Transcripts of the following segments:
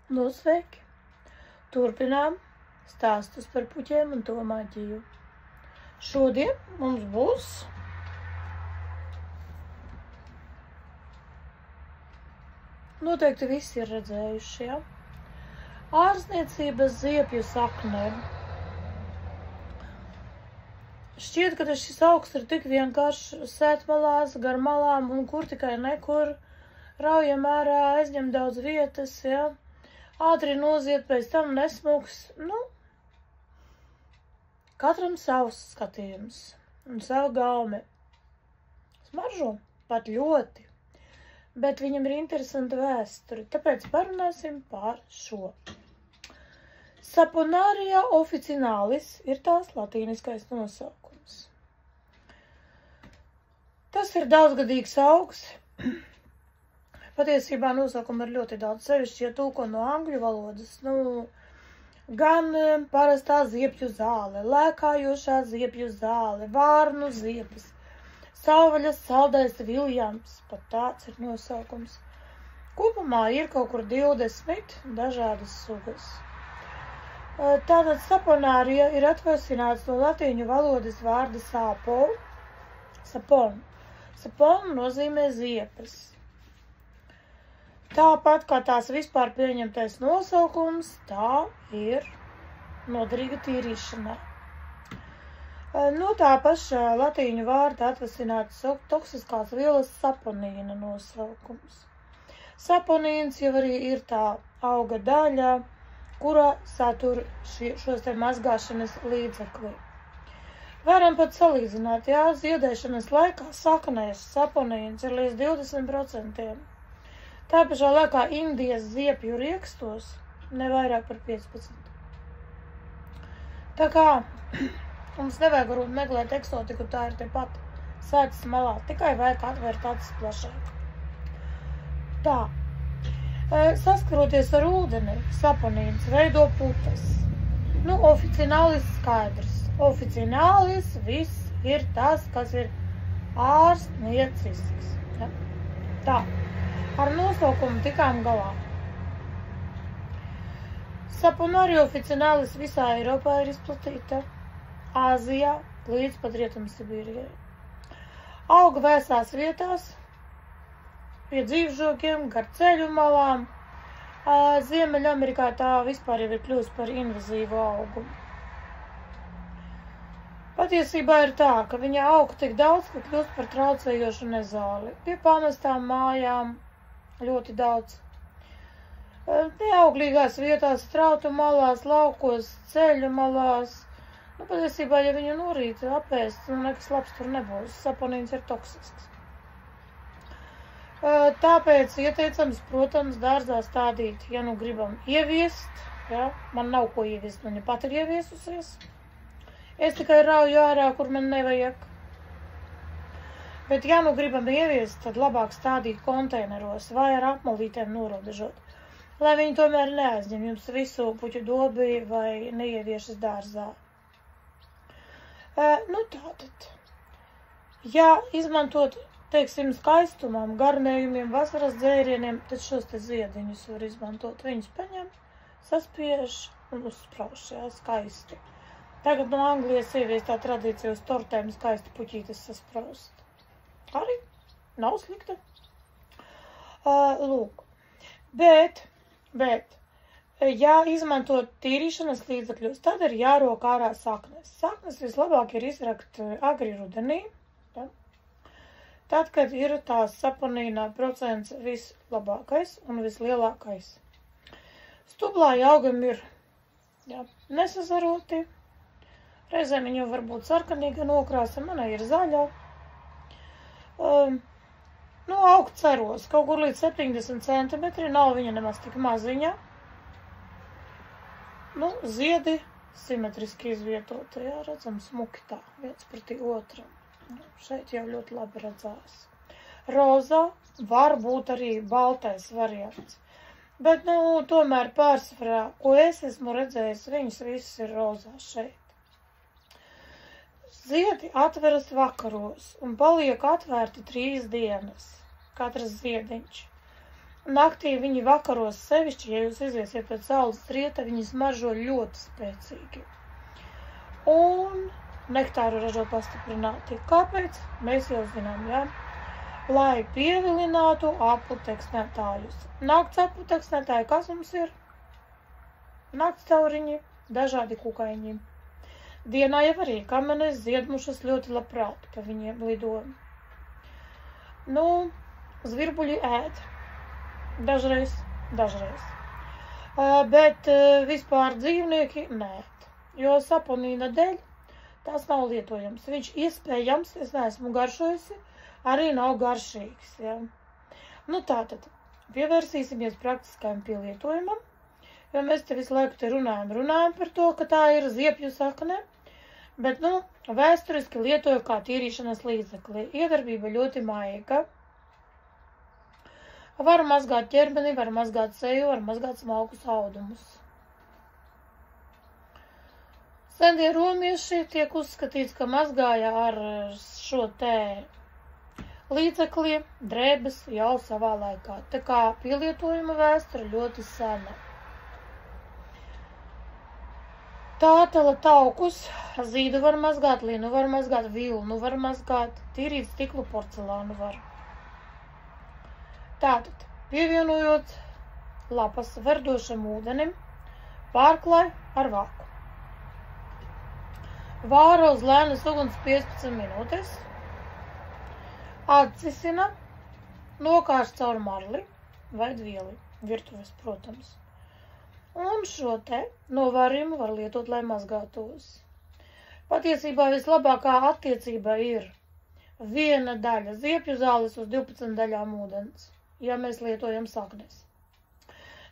Nu, sveiki! Turpinām stāstus par puķiem un to maģiju. Šodien mums būs noteikti visi ir redzējuši, ja? Ārzniecības ziepju saknē. Šķiet, ka šis augs ir tik vienkārši sētmalās, gar malām un kur tikai nekur. Raujam ārā, aizņem daudz vietas, ja? Ātri noziet, pēc tam nesmuks. Nu, katram savs skatījums un sava gaume. Smaržo pat ļoti, bet viņam ir interesanta vēsture, tāpēc parunāsim par šo. Saponaria officinalis ir tās latīniskais nosaukums. Tas ir daudzgadīgs augs. Patiesībā nosaukumu ir ļoti daudz, sevišķi, ja tulko no angļu valodas. Gan parastā ziepju zāle, lēkājošā ziepju zāle, vārnu ziepes, savvaļas saldais Viljams, pat tāds ir nosaukums. Kopumā ir kaut kur 20 dažādas sugas. Tātad saponārija ir atvasināts no latīņu valodas vārda sapon. Sapon nozīmē ziepes. Tāpat kā tās vispār pieņemtais nosaukums, tā ir noderīga tīrīšanā. No tā pašā latīņu vārda atvasināts toksiskās vielas saponīna nosaukums. Saponīns jau arī ir tā auga daļa, kurā satur šos te mazgāšanas līdzekli. Varam pat salīdzināt, jā, ziedēšanas laikā saknēs saponīns ir līdz 20%. Tā pašā laikā Indijas ziepju riekstos nevairāk par 15%. Tā kā mums nevajag varbūt meklēt eksotiku, tā ir tepat sētas malā, tikai vajag atvērt acis plašāk. Tā, saskaroties ar ūdeni, saponīns veido putas. Officinalis skaidrs. Officinalis viss ir tas, kas ir ārzniecisks. Ja? Tā. Ar nosaukumu tikām galā. Saponaria officinalis visā Eiropā ir izplatīta, Āzijā līdz pat Rietumsibīrijai. Auga vēsās vietās, pie dzīvžokiem, gar ceļu malām. Ziemeļamerikā tā vispār jau ir kļūst par invazīvu augu. Patiesībā ir tā, ka viņa aug tik daudz, ka kļūst par traucējošu nezāli. Pie pamestām mājām ļoti daudz. Neauglīgās vietās, strautu malās, laukos, ceļu malās. Patiesībā, ja viņu norīt apēst, nekas labs tur nebūs. Saponīns ir toksisks. Tāpēc ieteicams, protams, dārzā stādīt, ja gribam ieviest. Ja? Man nav ko ieviest, viņa pat ir ieviesusies. Es tikai rauju ārā, kur man nevajag. Bet, ja gribam ieviest, tad labāk stādīt konteineros vai ar apmalītēm norobežot, lai viņi tomēr neaizņem jums visu puķu dobi vai neieviešas dārzā. Tātad, ja izmantot, teiksim, skaistumam, garnējumiem, vasaras dzērieniem, tad šos te ziediņus var izmantot. Viņus paņem, saspiež un uzsprauž, jā, skaisti. Tagad no Anglijas ieviestā tradīcija uz tortēm skaisti puķītes saspraust. Arī nav slikta. Lūk. Bet, ja izmantot tīrīšanas līdzekļus, tad ir jārok ārā saknes. Saknes vislabāk ir izrakt agri rudenī, ja? Tad, kad ir tās saponīna procents vislabākais un vislielākais. Stublāji augam ir nesazaroti. Reizēm viņu var būt sarkanīga nokrāsa, manai ir zaļā. Aug ceros, kaut kur līdz 70 centimetri, nav viņa nemaz tik maziņa. Ziedi simetriski izvietoti, jā, redzam smuki tā, viens pretī otram. Šeit jau ļoti labi redzās. Rozā var būt arī baltais variants. Bet, tomēr pārsvarā, ko es esmu redzējis, viņas visas ir rozā šeit. Ziedi atveras vakaros un paliek atvērti 3 dienas, katrs ziediņš. Naktī viņi vakaros sevišķi, ja jūs iziesiet pēc saules rieta, viņi smaržo ļoti spēcīgi. Un nektāru ražo pastiprināti. Kāpēc? Mēs jau zinām, jā? Lai pievilinātu apluteksnētājus. Nakts apluteksnētāji, kas mums ir? Nakts tauriņi, dažādi kukaiņi. Dienā jau arī kamenes ziedmušas ļoti labprāt pa viņiem lido. Nu, zvirbuļi ēd. Dažreiz. Bet vispār dzīvnieki nēd, jo saponīna dēļ tas nav lietojams. Viņš iespējams, es neesmu garšojusi, arī nav garšīgs. Ja? Nu tātad, pievērsīsimies praktiskajam pielietojumam, jo mēs te visu laiku te runājam par to, ka tā ir ziepju sakne, bet, nu, vēsturiski lietoju kā tīrīšanas līdzekli. Iedarbība ļoti maiga. Var mazgāt ķermeni, var mazgāt seju, var mazgāt smalkus audumus. Senie romieši tiek uzskatīts, ka mazgāja ar šo te līdzekli drēbes jau savā laikā. Tā kā pielietojuma vēsture ļoti sena. Tātala taukus, zīdu var mazgāt, linu var mazgāt, vilnu var mazgāt, tīrīt stiklu porcelānu var. Tātad, pievienojot lapas verdošam ūdenim, pārklāj ar vāku. Vāra uz lēnas uguns 15 minūtes, atcisina, nokārš caur marli vai dvieli, virtuves, protams. Un šo te novārījumu var lietot, lai mazgātos. Patiesībā vislabākā attiecība ir 1 daļa ziepju zāles uz 12 daļām ūdens, ja mēs lietojam saknes.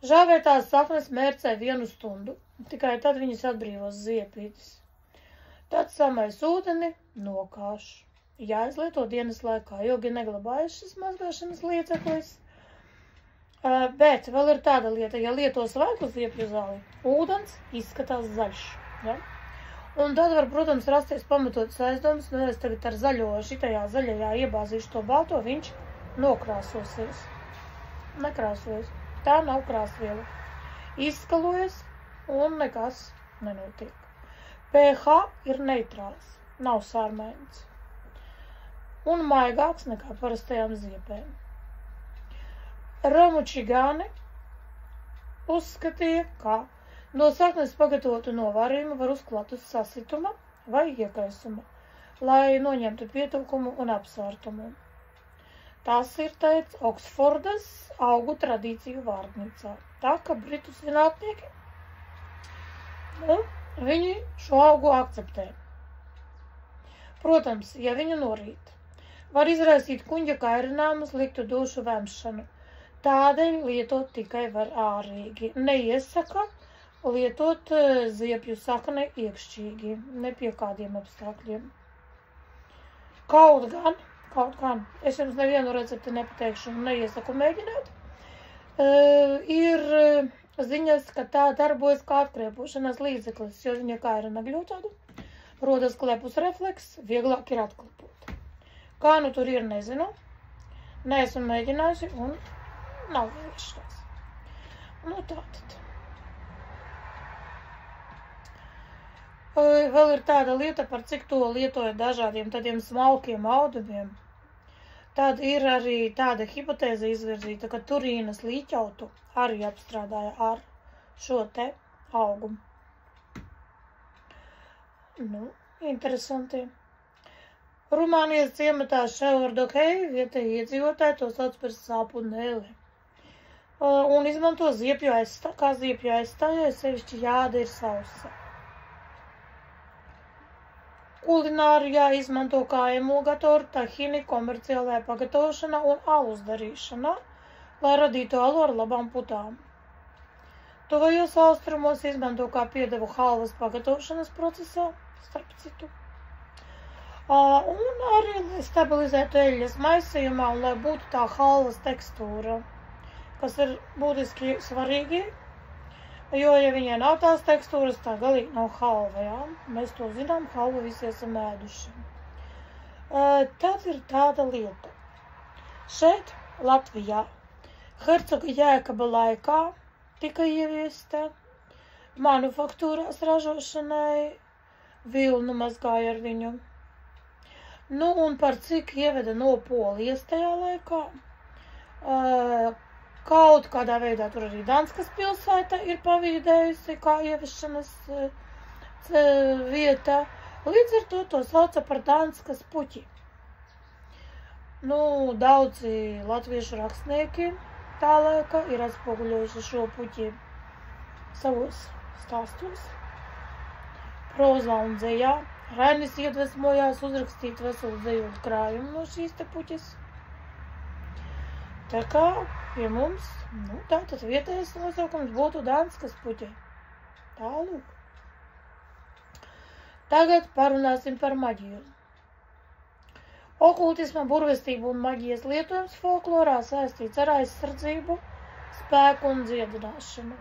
Žāvētās saknes mērcē 1 stundu, tikai tad viņas atbrīvos ziepītes. Tad samais ūdeni nokāš. Jāizlieto dienas laikā, ilgi neglabājas šis mazgāšanas līdzeklis. Bet vēl ir tāda lieta, ja lieto svaigu ziepju zāli, ūdens izskatās zaļš. Ja? Un tad var, protams, rasties pamatotas aizdomas, nu es tagad ar šitajā zaļajā iebāzīšu to balto, viņš nokrāsosies. Nekrāsojas. Tā nav krāsviela. Izskalojas un nekas nenotiek. pH ir neitrāls, nav sārmains. Un maigāks nekā parastajām ziepēm. Romučigāni uzskatīja, ka no saknes pagatavotu novārījumu var uzklāt uz sasituma vai iekaisuma, lai noņemtu pietrūkumu un apsārtumu. Tas ir teikts Oksfordas augu tradīciju vārnīcā. Tā, ka britu zinātnieki, viņi šo augu akceptē. Protams, ja viņu norīt, var izraisīt kuņģa kairinājumus, liktu dušu vemšanu. Tādēļ lietot tikai var ārīgi. Neiesaka lietot ziepju sakne iekšķīgi, ne pie kādiem apstākļiem. Kaut gan, es jums nevienu recepti nepateikšu un neiesaku mēģināt, ir ziņas, ka tā darbojas kā atkriepošanas līdzeklis, jo viņa kairina gļūtādu, rodas klepus refleks, vieglāk ir atklipot. Kā nu tur ir, nezinu, neesmu mēģinājusi un nav vēlēšanās. Nu tātad. Vēl ir tāda lieta, par cik to lietoja dažādiem tādiem smalkiem audumiem. Tad ir arī tāda hipotēze izvirzīta, ka Turīnas līķautu arī apstrādāja ar šo te augumu. Nu, interesanti. Rumānijas ciematā Ševardokei vietēji iedzīvotāji to sauc par sāpunēli. Un izmanto ziepju aizstāju, kā ziepju aizstāju, sevišķi jāda ir sausa. Kulinārijā izmanto kā emulgatoru tahini komerciālajā pagatavošanā un alus darīšanā, lai radītu alu ar labām putām. Tuvajos austrumos izmanto kā piedevu halvas pagatavošanas procesā, starp citu. Un arī stabilizētu eļļas maisījumā un lai būtu tā halvas tekstūra, kas ir būtiski svarīgi, jo, ja viņai nav tās tekstūras, tā galīgi nav halva, jā. Mēs to zinām, halvu visi esam ēduši. Tad ir tāda lieta. Šeit, Latvijā, Hercoga Jēkaba laikā tika ieviesta manufaktūrās ražošanai, vilnu mazgāja ar viņu. Nu, un par cik ieveda no Polijas tajā laikā, kaut kādā veidā tur arī Danskas pilsēta ir pavīdējusi kā ieviešanas vieta, līdz ar to sauca par Danskas puķi. Nu, daudzi latviešu rakstnieki tā laika ir atspoguļojuši šo puķi savos stāstos, prozā un dzejā. Rainis iedvesmojās uzrakstīt veselu dzejoļu krājumu no šīs te puķes. Tā kā pie mums, nu, tātad vietējais nosaukums būtu Danskas puķe. Tālūk. Tagad parunāsim par maģiju. Okultisma, burvestību un maģijas lietojums folklorā saistīts ar aizsardzību, spēku un dziedināšanu.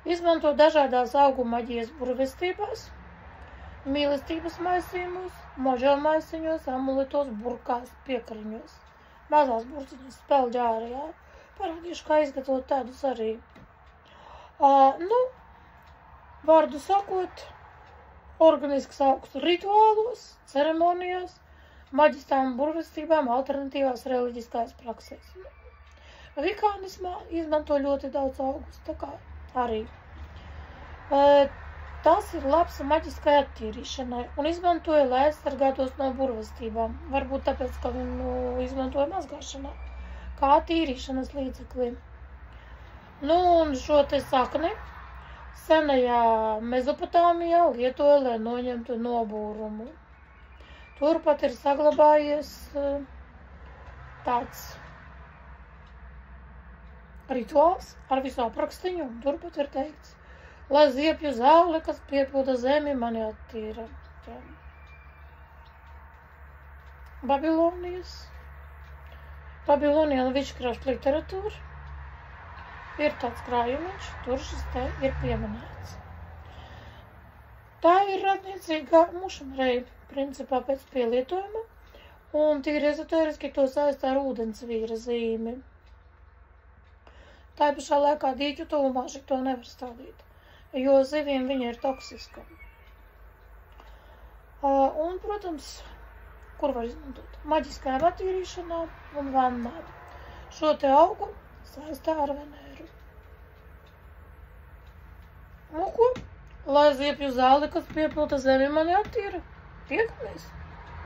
Izmanto dažādās augu maģijas burvestībās, mīlestības maisījumos, možo maisiņos, amuletos, burkās, piekariņos. Mazās burciņas spēļģārajā. Parādīšu, kā izgatavot tādus arī. Nu, vārdu sakot, organisks augs rituālos, ceremonijās, maģiskām burvestībām, alternatīvās reliģiskās praksēs. Vikānismā izmanto ļoti daudz augus, tā kā arī. Tas ir labs maģiskai attīrīšanai un izmantoja, lai aizsargātos no burvestībām. Varbūt tāpēc, ka viņu izmantoja mazgāšanā, kā attīrīšanas līdzekli. Nu, un šo te sakni senajā Mezopotāmijā lietoja, lai noņemtu nobūrumu. Turpat ir saglabājies tāds rituāls ar visu aprakstiņu, un turpat ir teikts, lai ziepju zāle, kas piepilda zemi, mani attīra. Babilonian witchcraft literatūra ir tāds krājumiņš, tur šis te ir pieminēts. Tā ir radniecīgā mušamreja, principā pēc pielietojuma, un tīri ezotēriski to saista ar ūdensvīra zīmi. Tā pašā laikā dīķu tuvumā šito nevar stādīt, jo zivīm viņa ir toksiska. Un, protams, kur var izmantot? Maģiskā attīrīšanā un vannā. Šo te augu saistā ar Venēru. Nu, ko? Lai ziepju zāli, kas piepilta zemi, mani attīra. Tiekamies!